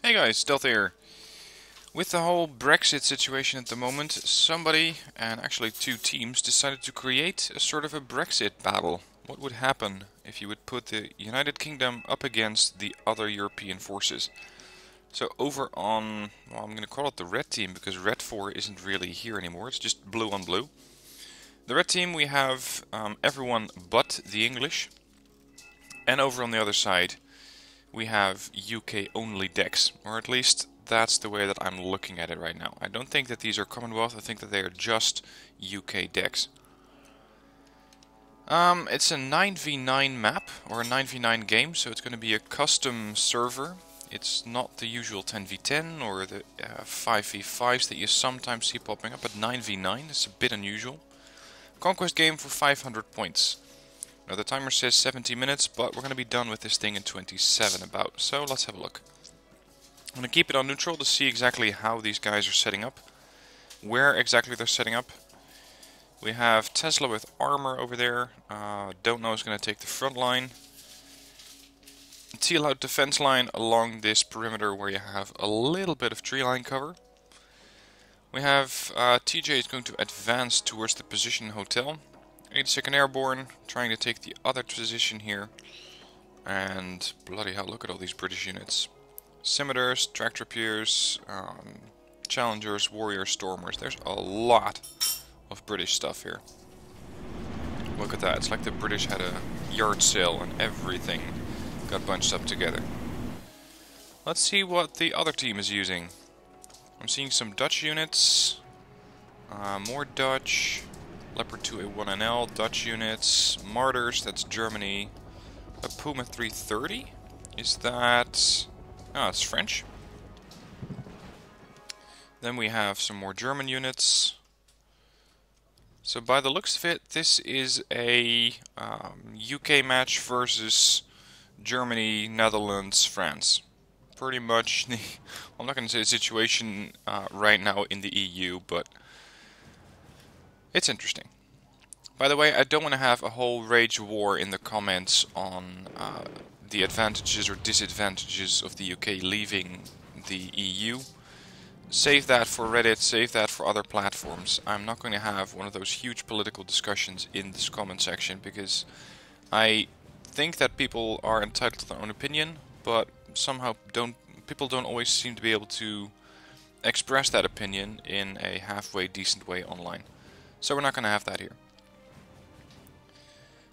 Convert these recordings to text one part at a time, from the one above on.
Hey guys, Stealth here. With the whole Brexit situation at the moment, somebody, and actually two teams, decided to create a sort of a Brexit battle. What would happen if you would put the United Kingdom up against the other European forces? So over on, well, I'm going to call it the red team, because red 4 isn't really here anymore, it's just blue on blue. The red team, we have everyone but the English. And over on the other side, we have UK only decks, or at least that's the way that I'm looking at it right now. I don't think that these are Commonwealth, I think that they are just UK decks. It's a 9v9 map, or a 9v9 game, so it's going to be a custom server. It's not the usual 10v10 or the 5v5s that you sometimes see popping up, but 9v9 is a bit unusual. Conquest game for 500 points. Now the timer says 70 minutes, but we're going to be done with this thing in 27 about, so let's have a look. I'm going to keep it on neutral to see exactly how these guys are setting up, where exactly they're setting up. We have Tesla with armor over there, don't know who's going to take the front line. Teal out defense line along this perimeter where you have a little bit of tree line cover. We have TJ is going to advance towards the position hotel. 82nd Airborne, trying to take the other position here. And bloody hell, look at all these British units. Scimitars, Tractor-Piers, Challengers, Warriors, Stormers. There's a lot of British stuff here. Look at that, it's like the British had a yard sale and everything got bunched up together. Let's see what the other team is using. I'm seeing some Dutch units, more Dutch. Leopard 2A1NL, Dutch units, Martyrs, that's Germany, a Puma 330, is that, oh, it's French. Then we have some more German units. So by the looks of it, this is a UK match versus Germany, Netherlands, France. Pretty much the, I'm not going to say the situation right now in the EU, but it's interesting. By the way, I don't want to have a whole rage war in the comments on the advantages or disadvantages of the UK leaving the EU. Save that for Reddit, save that for other platforms. I'm not going to have one of those huge political discussions in this comment section, because I think that people are entitled to their own opinion, but somehow people don't always seem to be able to express that opinion in a halfway decent way online. So we're not going to have that here.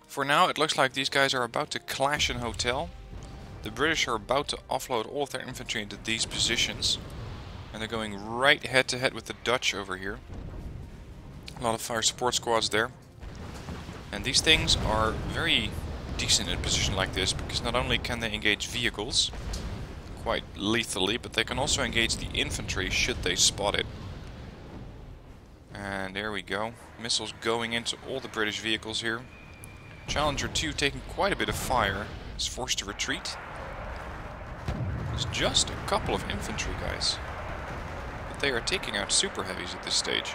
For now, it looks like these guys are about to clash in hotel. The British are about to offload all of their infantry into these positions. And they're going right head to head with the Dutch over here. A lot of fire support squads there. And these things are very decent in a position like this, because not only can they engage vehicles quite lethally, but they can also engage the infantry should they spot it. And there we go. Missiles going into all the British vehicles here. Challenger 2 taking quite a bit of fire. Is forced to retreat. It's just a couple of infantry guys. But they are taking out super heavies at this stage.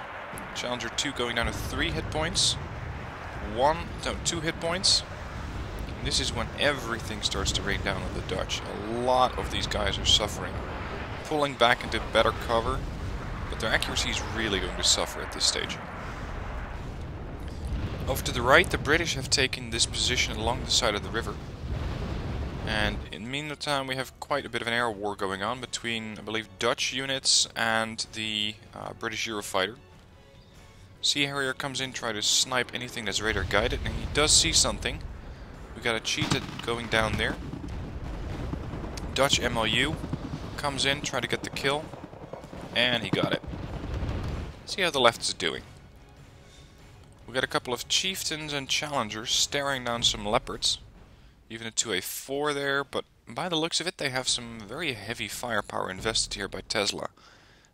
Challenger 2 going down to 3 hit points. 2 hit points. And this is when everything starts to rain down on the Dutch. A lot of these guys are suffering. Pulling back into better cover. But their accuracy is really going to suffer at this stage. Over to the right, the British have taken this position along the side of the river. And in the meantime, we have quite a bit of an air war going on between, I believe, Dutch units and the British Eurofighter. Sea Harrier comes in, try to snipe anything that's radar guided, and he does see something. We got a cheetah going down there. Dutch MLU comes in, try to get the kill. And he got it. See how the left is doing. We got a couple of chieftains and challengers staring down some leopards. Even a 2A4 there, but by the looks of it they have some very heavy firepower invested here by Tesla.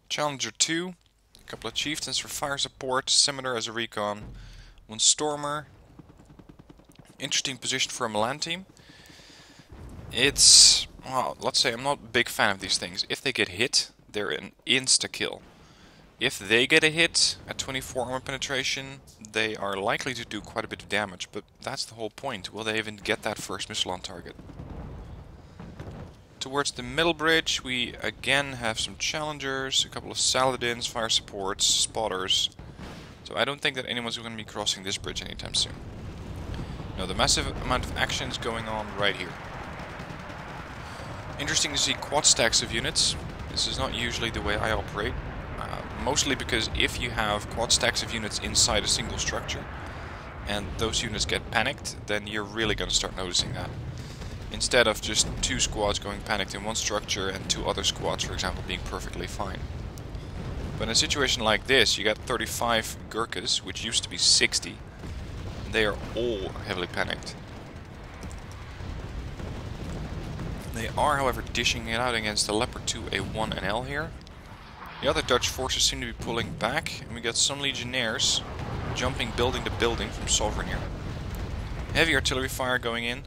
Challenger 2, a couple of chieftains for fire support, Scimitar as a recon, one Stormer. Interesting position for a Milan team. It's, well, let's say I'm not a big fan of these things. If they get hit, they're an insta-kill. If they get a hit at 24 armor penetration, they are likely to do quite a bit of damage, but that's the whole point. Will they even get that first missile on target? Towards the middle bridge we again have some challengers, a couple of Saladins, fire supports, spotters. So I don't think that anyone's going to be crossing this bridge anytime soon. No, the massive amount of action is going on right here. Interesting to see quad stacks of units. This is not usually the way I operate. Mostly because if you have quad stacks of units inside a single structure and those units get panicked, then you're really going to start noticing that. Instead of just 2 squads going panicked in one structure and 2 other squads, for example, being perfectly fine. But in a situation like this, you got 35 Gurkhas, which used to be 60. And they are all heavily panicked. They are, however, dishing it out against the Leopard 2A1 and L here. The other Dutch forces seem to be pulling back, and we got some Legionnaires jumping building to building from Sovereign here. Heavy artillery fire going in.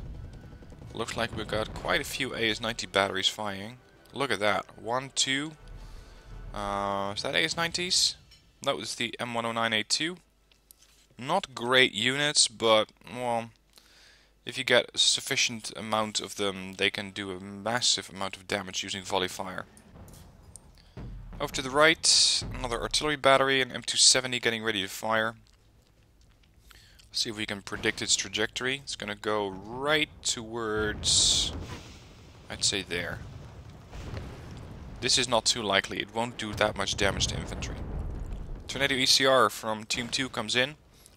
Looks like we've got quite a few AS-90 batteries firing. Look at that. 1, 2. Is that AS-90s? That was the M109A2. Not great units, but, well, if you get a sufficient amount of them, they can do a massive amount of damage using volley fire. Over to the right, another artillery battery, an M270 getting ready to fire. See if we can predict its trajectory. It's going to go right towards, I'd say there. This is not too likely. It won't do that much damage to infantry. Tornado ECR from Team 2 comes in,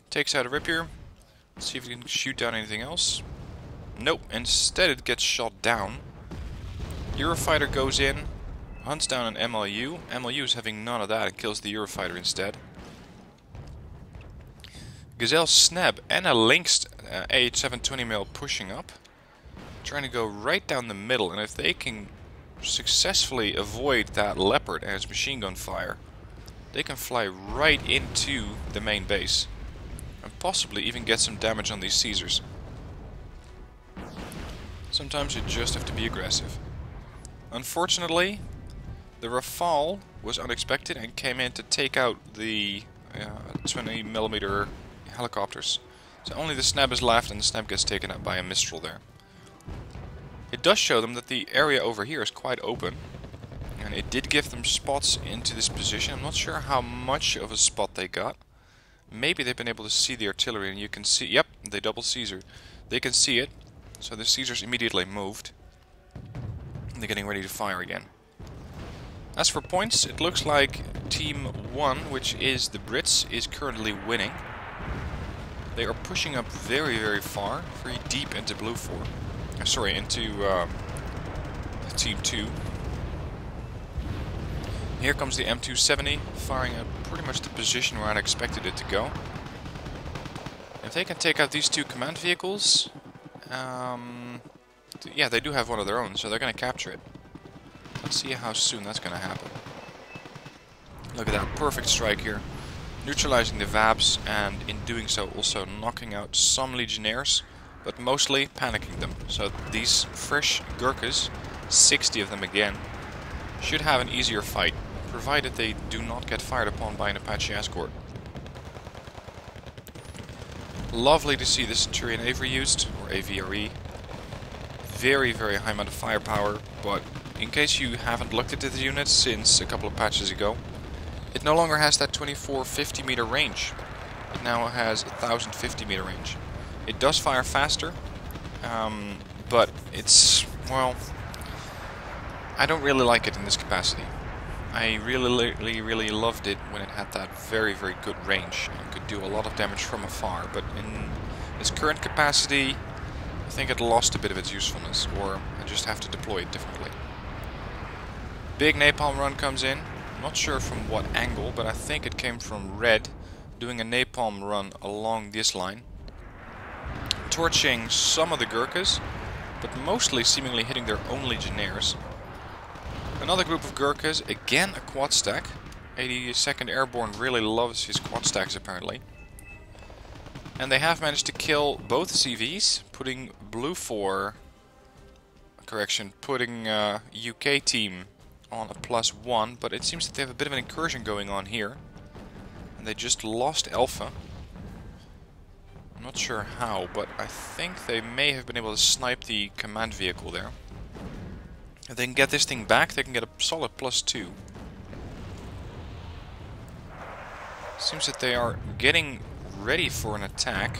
takes out a Rapier. Let's see if we can shoot down anything else. Nope, instead it gets shot down. Eurofighter goes in, hunts down an MLU. MLU is having none of that and kills the Eurofighter instead. Gazelle Snap and a Lynx AH-720mm pushing up. Trying to go right down the middle, and if they can successfully avoid that Leopard and its machine gun fire, they can fly right into the main base. And possibly even get some damage on these Caesars. Sometimes you just have to be aggressive. Unfortunately, the Rafale was unexpected and came in to take out the 20mm helicopters. So only the Snap is left, and the Snap gets taken out by a Mistral there. It does show them that the area over here is quite open, and it did give them spots into this position. I'm not sure how much of a spot they got. Maybe they've been able to see the artillery, and you can see, yep, they double Caesar. They can see it, so the Caesars immediately moved. They're getting ready to fire again. As for points, it looks like Team 1, which is the Brits, is currently winning. They are pushing up very, very far, very deep into Blue 4. Sorry, into Team 2. Here comes the M270, firing at pretty much the position where I'd expected it to go. If they can take out these 2 command vehicles, yeah, they do have one of their own, so they're going to capture it. Let's see how soon that's going to happen. Look at that, perfect strike here. Neutralizing the VABs, and in doing so also knocking out some Legionnaires, but mostly panicking them. So these fresh Gurkhas, 60 of them again, should have an easier fight, provided they do not get fired upon by an Apache escort. Lovely to see the Centurion Avery used, or AVRE. Very, very high amount of firepower, but in case you haven't looked at the unit since a couple of patches ago, it no longer has that 2450 meter range. It now has 1050 meter range. It does fire faster, but it's, well, I don't really like it in this capacity. I really loved it when it had that very, very good range and could do a lot of damage from afar, but in its current capacity, I think it lost a bit of its usefulness, or I just have to deploy it differently. Big napalm run comes in. Not sure from what angle, but I think it came from red, doing a napalm run along this line. Torching some of the Gurkhas, but mostly seemingly hitting their own Legionnaires. Another group of Gurkhas, again a quad stack. 82nd Airborne really loves his quad stacks apparently. And they have managed to kill both CVs, putting Blue 4, correction, putting UK team on a +1, but it seems that they have a bit of an incursion going on here. And they just lost Alpha. I'm not sure how, but I think they may have been able to snipe the command vehicle there. If they can get this thing back, they can get a solid +2. Seems that they are getting ready for an attack.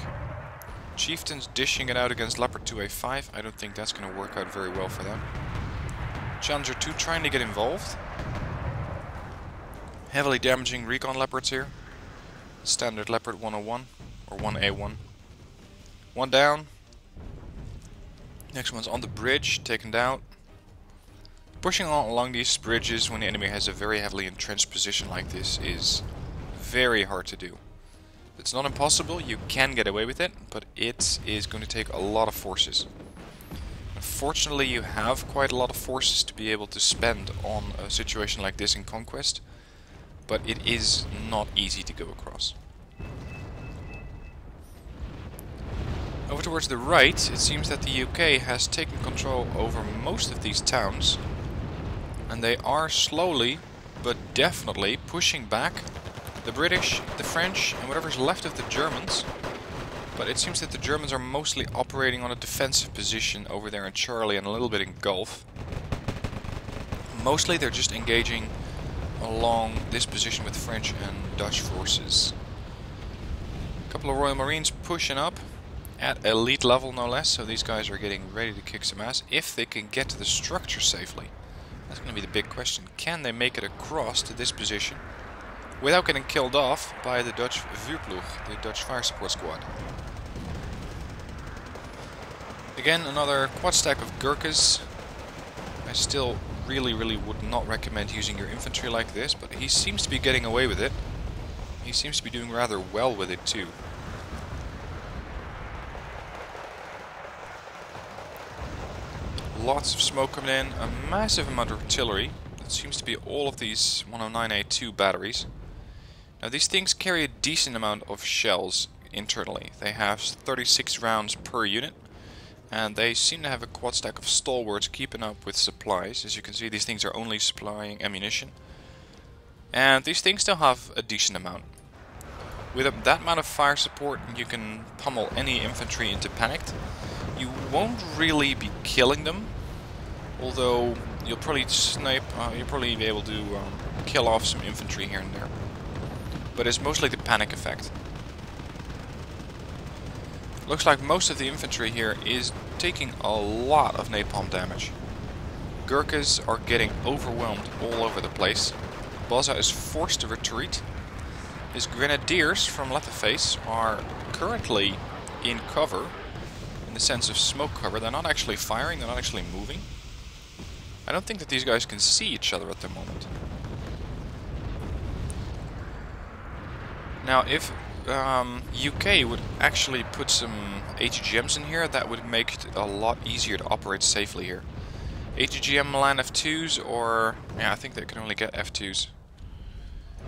Chieftains dishing it out against Leopard 2A5. I don't think that's going to work out very well for them. Challenger 2 trying to get involved. Heavily damaging recon Leopards here. Standard Leopard 101 or 1A1. One down. Next one's on the bridge, taken down. Pushing along these bridges when the enemy has a very heavily entrenched position like this is very hard to do. It's not impossible, you can get away with it, but it is going to take a lot of forces. Unfortunately, you have quite a lot of forces to be able to spend on a situation like this in Conquest, but it is not easy to go across. Over towards the right, it seems that the UK has taken control over most of these towns, and they are slowly but definitely pushing back the British, the French, and whatever's left of the Germans. But it seems that the Germans are mostly operating on a defensive position over there in Charlie and a little bit in Gulf. Mostly they're just engaging along this position with French and Dutch forces. A couple of Royal Marines pushing up at elite level no less, so these guys are getting ready to kick some ass. If they can get to the structure safely, that's going to be the big question. Can they make it across to this position without getting killed off by the Dutch Vuurploeg, the Dutch fire support squad? Again, another quad stack of Gurkhas. I still really would not recommend using your infantry like this, but he seems to be getting away with it. He seems to be doing rather well with it too. Lots of smoke coming in, a massive amount of artillery. That seems to be all of these 109A2 batteries. Now these things carry a decent amount of shells internally. They have 36 rounds per unit, and they seem to have a quad stack of stalwarts keeping up with supplies. As you can see, these things are only supplying ammunition. And these things still have a decent amount. With that amount of fire support, you can pummel any infantry into panicked. You won't really be killing them, although you'll probably you'll probably be able to kill off some infantry here and there. But it's mostly the panic effect. Looks like most of the infantry here is taking a lot of napalm damage. Gurkhas are getting overwhelmed all over the place. Baza is forced to retreat. His grenadiers from Leatherface are currently in cover, in the sense of smoke cover. They're not actually firing, they're not actually moving. I don't think that these guys can see each other at the moment. Now if UK would actually put some HGMs in here, that would make it a lot easier to operate safely here. HGM Milan F2s, or yeah, I think they can only get F2s.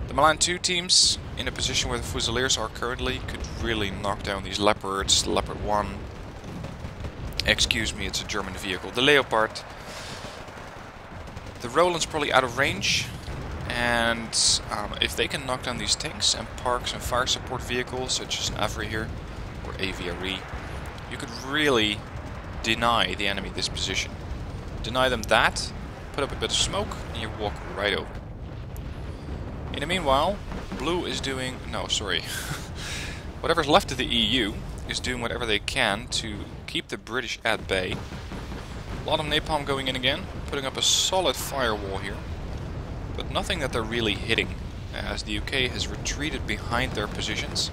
The Milan 2 teams, in a position where the Fusiliers are currently, could really knock down these Leopards, Leopard 1. Excuse me, it's a German vehicle. The Leopard. The Roland's probably out of range, and if they can knock down these tanks and park some fire support vehicles, such as an Avri here, or AVRE, you could really deny the enemy this position. Deny them that, put up a bit of smoke, and you walk right over. In the meanwhile, Blue is doing... no, sorry. Whatever's left of the EU is doing whatever they can to keep the British at bay. A lot of napalm going in again, putting up a solid firewall here. But nothing that they're really hitting, as the UK has retreated behind their positions.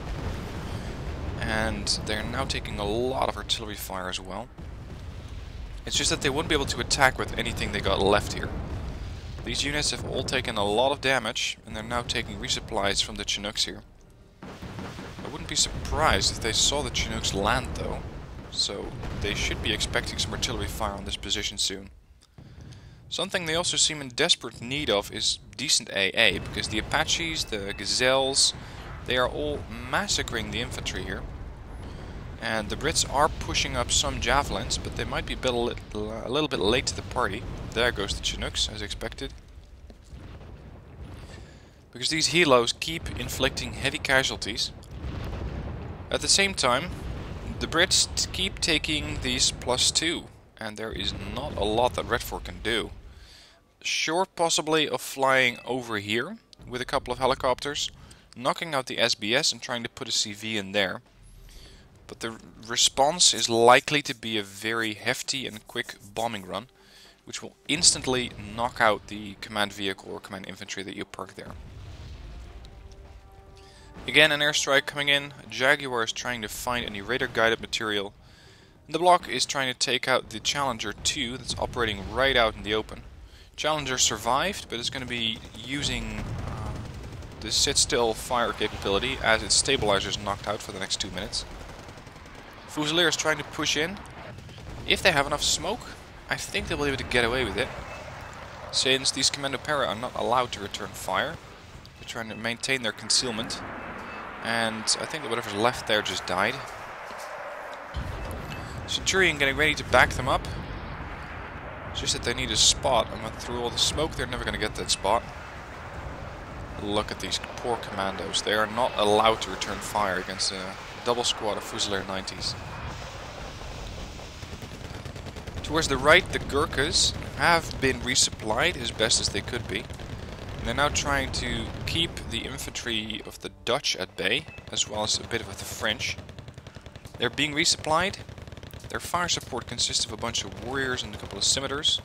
And they're now taking a lot of artillery fire as well. It's just that they wouldn't be able to attack with anything they got left here. These units have all taken a lot of damage, and they're now taking resupplies from the Chinooks here. I wouldn't be surprised if they saw the Chinooks land though, so they should be expecting some artillery fire on this position soon. Something they also seem in desperate need of is decent AA, because the Apaches, the Gazelles, they are all massacring the infantry here. And the Brits are pushing up some javelins, but they might be a little bit late to the party. There goes the Chinooks, as expected. Because these helos keep inflicting heavy casualties. At the same time, the Brits keep taking these +2, and there is not a lot that Redford can do. short possibly of flying over here with a couple of helicopters, knocking out the SBS and trying to put a CV in there. But the response is likely to be a very hefty and quick bombing run, which will instantly knock out the command vehicle or command infantry that you park there. Again, an airstrike coming in. Jaguar is trying to find any radar guided material. The block is trying to take out the Challenger 2 that's operating right out in the open. Challenger survived, but it's going to be using the sit-still fire capability as its stabilizer is knocked out for the next 2 minutes. Fusilier is trying to push in. If they have enough smoke, I think they'll be able to get away with it, since these Commando Para are not allowed to return fire. They're trying to maintain their concealment, and I think that whatever's left there just died. Centurion getting ready to back them up. It's just that they need a spot, and through all the smoke they're never going to get that spot. Look at these poor commandos. They are not allowed to return fire against a double squad of Fusilier 90s. Towards the right, the Gurkhas have been resupplied as best as they could be. And they're now trying to keep the infantry of the Dutch at bay, as well as a bit of the French. They're being resupplied. Their fire support consists of a bunch of warriors and a couple of scimitars.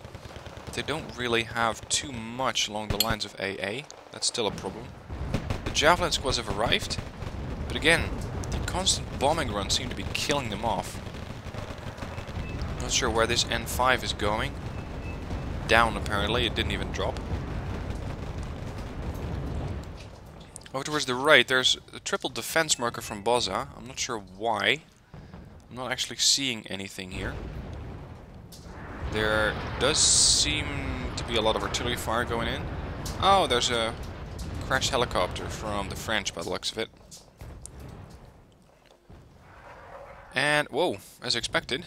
But they don't really have too much along the lines of AA. That's still a problem. The Javelin squads have arrived. But again, the constant bombing runs seem to be killing them off. Not sure where this N5 is going. Down apparently, it didn't even drop. Over towards the right, there's a triple defense marker from Boza. I'm not sure why. I'm not actually seeing anything here. There does seem to be a lot of artillery fire going in. Oh, there's a crashed helicopter from the French by the looks of it. And, whoa, as expected,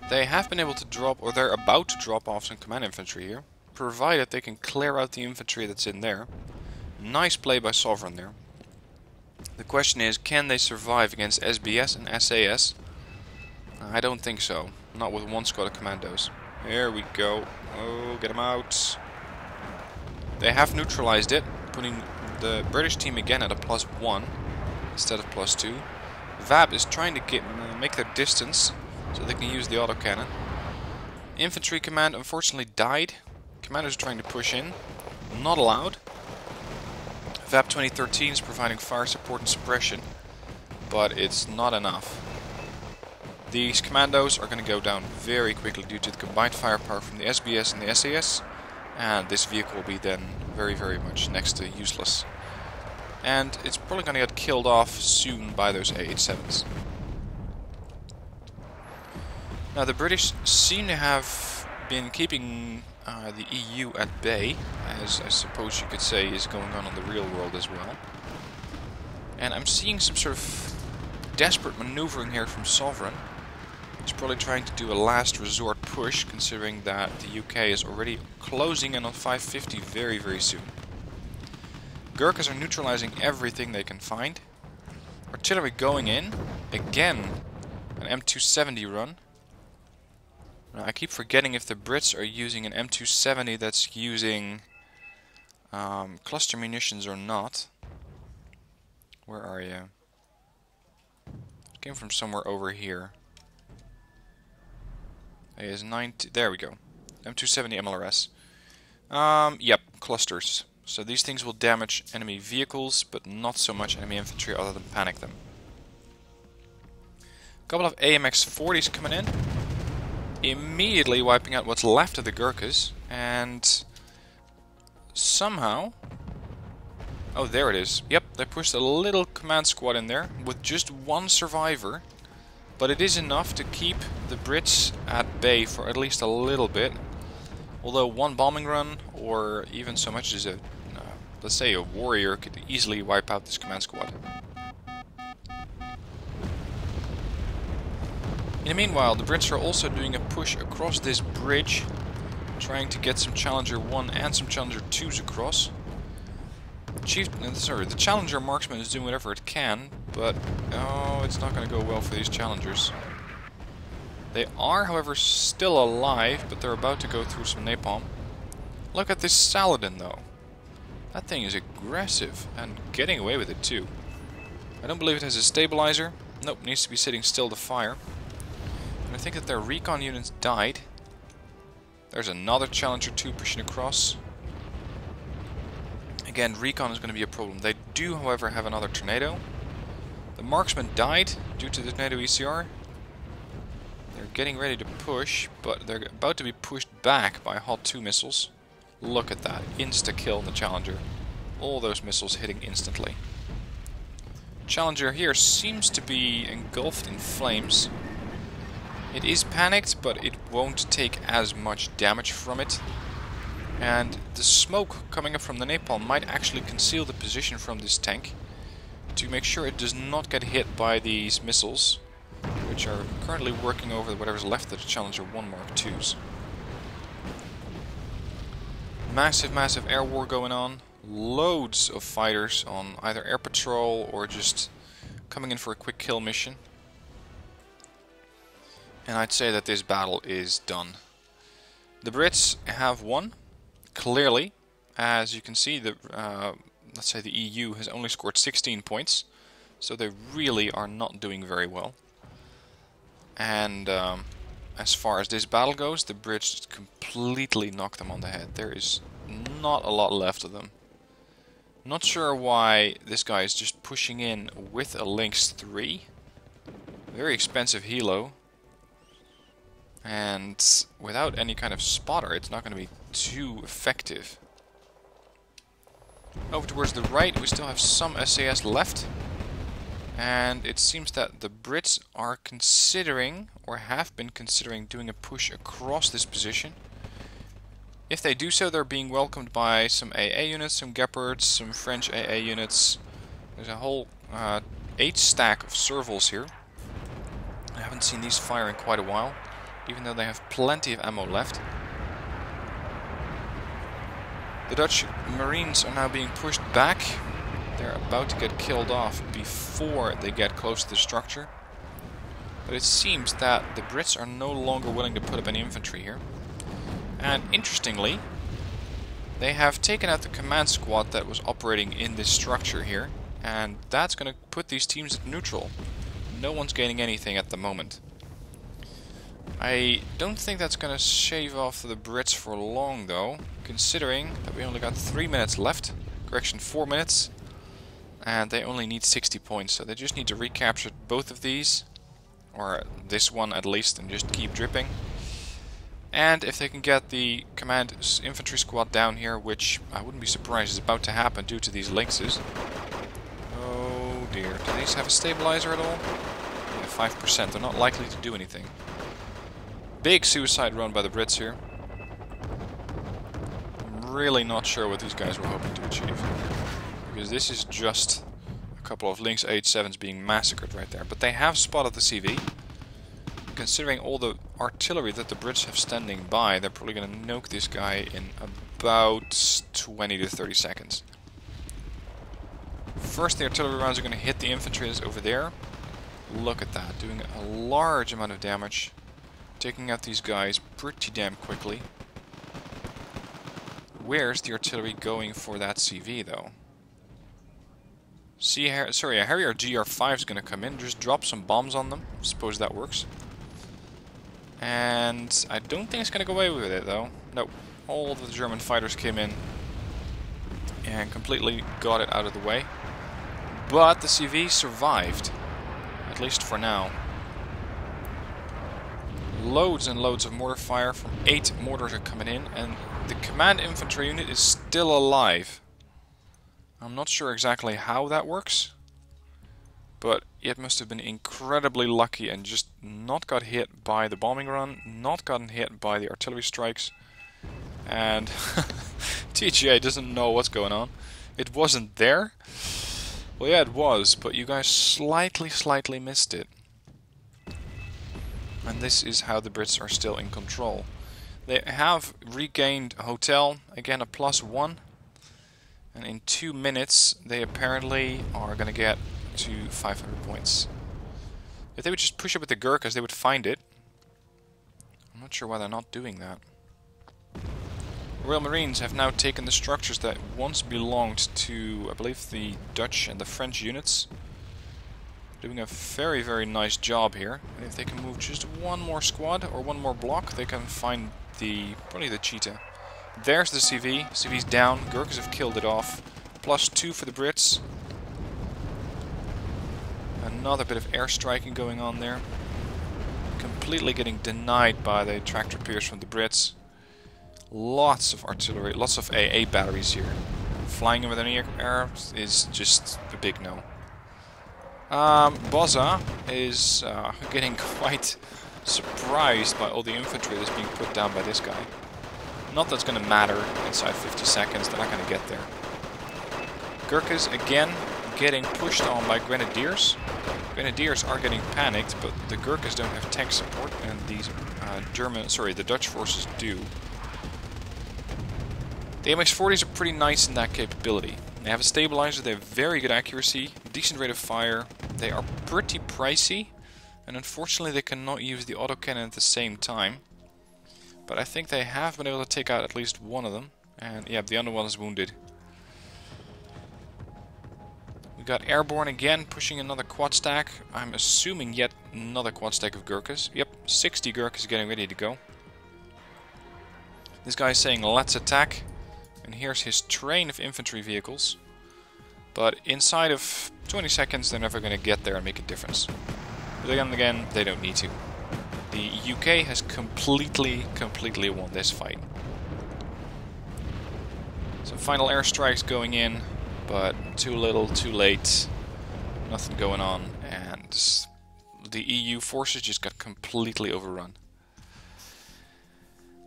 they have been able to drop, or they're about to drop off some command infantry here, provided they can clear out the infantry that's in there. Nice play by Sovereign there. The question is, can they survive against SBS and SAS? I don't think so. Not with one squad of commandos. There we go. Oh, get them out. They have neutralized it, putting the British team again at a +1 instead of +2. VAB is trying to make their distance so they can use the autocannon. Infantry command unfortunately died. Commanders are trying to push in. Not allowed. VAB 2013 is providing fire support and suppression, but it's not enough. These commandos are going to go down very quickly due to the combined firepower from the SBS and the SAS, and this vehicle will be then very, very much next to useless. And it's probably going to get killed off soon by those AH-7s. Now the British seem to have been keeping the EU at bay, as I suppose you could say is going on in the real world as well. And I'm seeing some sort of desperate maneuvering here from Sovereign. He's probably trying to do a last resort push, considering that the UK is already closing in on 550 very, very soon. Gurkhas are neutralizing everything they can find. Artillery going in. Again, an M270 run. Now, I keep forgetting if the Brits are using an M270 that's using cluster munitions or not. Where are you? It came from somewhere over here. AS-90, there we go. M270 MLRS. Yep, clusters. So these things will damage enemy vehicles, but not so much enemy infantry other than panic them. A couple of AMX-40s coming in. Immediately wiping out what's left of the Gurkhas. And somehow... oh, there it is. Yep, they pushed a little command squad in there with just one survivor. But it is enough to keep the Brits at bay for at least a little bit. Although one bombing run, or even so much as a, let's say a warrior, could easily wipe out this command squad. In the meanwhile, the Brits are also doing a push across this bridge, trying to get some Challenger 1 and some Challenger 2s across. The Challenger marksman is doing whatever it can, but oh, it's not going to go well for these Challengers. They are, however, still alive, but they're about to go through some napalm. Look at this Saladin though. That thing is aggressive and getting away with it too. I don't believe it has a stabilizer. Nope, needs to be sitting still to fire. And I think that their recon units died. There's another Challenger 2 pushing across. Again, recon is going to be a problem. They do, however, have another tornado. The marksman died due to the tornado ECR. They're getting ready to push, but they're about to be pushed back by Hot 2 missiles. Look at that. Insta-kill in the Challenger. All those missiles hitting instantly. Challenger here seems to be engulfed in flames. It is panicked, but it won't take as much damage from it. And the smoke coming up from the napalm might actually conceal the position from this tank to make sure it does not get hit by these missiles, which are currently working over whatever's left of the Challenger 1 Mark IIs. Massive, massive air war going on. Loads of fighters on either air patrol or just coming in for a quick kill mission. And I'd say that this battle is done. The Brits have won, clearly. As you can see, the let's say the EU has only scored 16 points, so they really are not doing very well. And as far as this battle goes, the Brits just completely knocked them on the head. There is not a lot left of them. Not sure why this guy is just pushing in with a Lynx 3. Very expensive helo. And without any kind of spotter, it's not going to be too effective. Over towards the right, we still have some SAS left. And it seems that the Brits are considering, or have been considering, doing a push across this position. If they do so, they're being welcomed by some AA units, some Gepards, some French AA units. There's a whole 8 stack of servals here. I haven't seen these fire in quite a while, even though they have plenty of ammo left. The Dutch Marines are now being pushed back. They're about to get killed off before they get close to the structure. But it seems that the Brits are no longer willing to put up any infantry here. And interestingly, they have taken out the command squad that was operating in this structure here. And that's going to put these teams at neutral. No one's gaining anything at the moment. I don't think that's going to shave off the Brits for long though, considering that we only got 3 minutes left. Correction, 4 minutes. And they only need 60 points, so they just need to recapture both of these. Or this one at least, and just keep dripping. And if they can get the command infantry squad down here, which I wouldn't be surprised is about to happen due to these Lynxes. Oh dear, do these have a stabilizer at all? Yeah, 5%, they're not likely to do anything. Big suicide run by the Brits here. I'm really not sure what these guys were hoping to achieve. Because this is just a couple of Lynx 87s being massacred right there. But they have spotted the CV. Considering all the artillery that the Brits have standing by, they're probably going to nuke this guy in about 20 to 30 seconds. First, the artillery rounds are going to hit the infantry that's over there. Look at that, doing a large amount of damage. Taking out these guys pretty damn quickly. Where's the artillery going for that CV though? Sorry, a Harrier GR5 is going to come in, just drop some bombs on them. Suppose that works. And I don't think it's going to go away with it though. Nope. All of the German fighters came in and completely got it out of the way. But the CV survived. At least for now. Loads and loads of mortar fire from 8 mortars are coming in, and the command infantry unit is still alive. I'm not sure exactly how that works, but it must have been incredibly lucky and just not got hit by the bombing run, not gotten hit by the artillery strikes, and TGA doesn't know what's going on. It wasn't there. Well, yeah, it was, but you guys slightly missed it. And this is how the Brits are still in control. They have regained Hotel, again a +1. And in 2 minutes, they apparently are going to get to 500 points. If they would just push up with the Gurkhas, they would find it. I'm not sure why they're not doing that. Royal Marines have now taken the structures that once belonged to, I believe, the Dutch and the French units. Doing a very, very nice job here. And if they can move just one more squad or one more block, they can find probably the cheetah. There's the CV. CV's down. Gurkhas have killed it off. +2 for the Brits. Another bit of airstriking going on there. Completely getting denied by the tractor pierce from the Brits. Lots of artillery, lots of AA batteries here. Flying in with an air is just a big no. Bozza is getting quite surprised by all the infantry that's being put down by this guy. Not that's going to matter inside 50 seconds, they're not going to get there. Gurkhas again getting pushed on by Grenadiers. Grenadiers are getting panicked, but the Gurkhas don't have tank support, and these the Dutch forces do. The MX-40s are pretty nice in that capability. They have a stabilizer, they have very good accuracy, decent rate of fire. They are pretty pricey, and unfortunately they cannot use the autocannon at the same time. But I think they have been able to take out at least one of them, and yeah, the other one is wounded. We got airborne again, pushing another quad stack. I'm assuming yet another quad stack of Gurkhas. Yep, 60 Gurkhas getting ready to go. This guy is saying, let's attack. And here's his train of infantry vehicles. But inside of 20 seconds, they're never going to get there and make a difference. But again, they don't need to. The UK has completely won this fight. Some final airstrikes going in, but too little, too late. Nothing going on, and the EU forces just got completely overrun.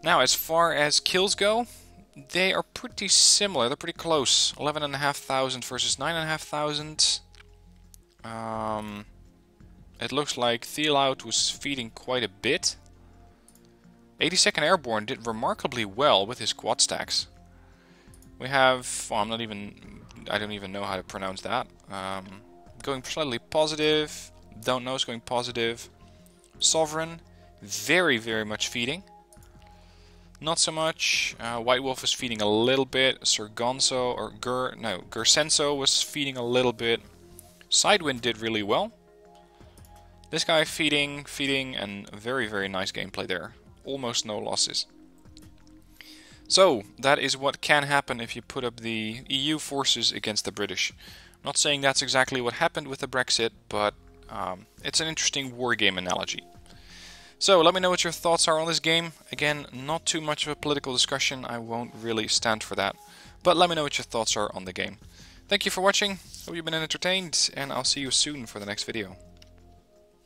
Now, as far as kills go, they are pretty similar. They're pretty close. 11,500 versus 9,500. It looks like Thielaut was feeding quite a bit. 82nd Airborne did remarkably well with his quad stacks. We have, well, I don't even know how to pronounce that. Going slightly positive. Don't know is going positive. Sovereign, very, very much feeding. Not so much. White Wolf is feeding a little bit. Sergonzo or Gersenso was feeding a little bit. Sidewind did really well. This guy feeding, and very, very nice gameplay there. Almost no losses. So, that is what can happen if you put up the EU forces against the British. I'm not saying that's exactly what happened with the Brexit, but it's an interesting wargame analogy. So, let me know what your thoughts are on this game. Again, not too much of a political discussion, I won't really stand for that. But let me know what your thoughts are on the game. Thank you for watching, hope you've been entertained, and I'll see you soon for the next video.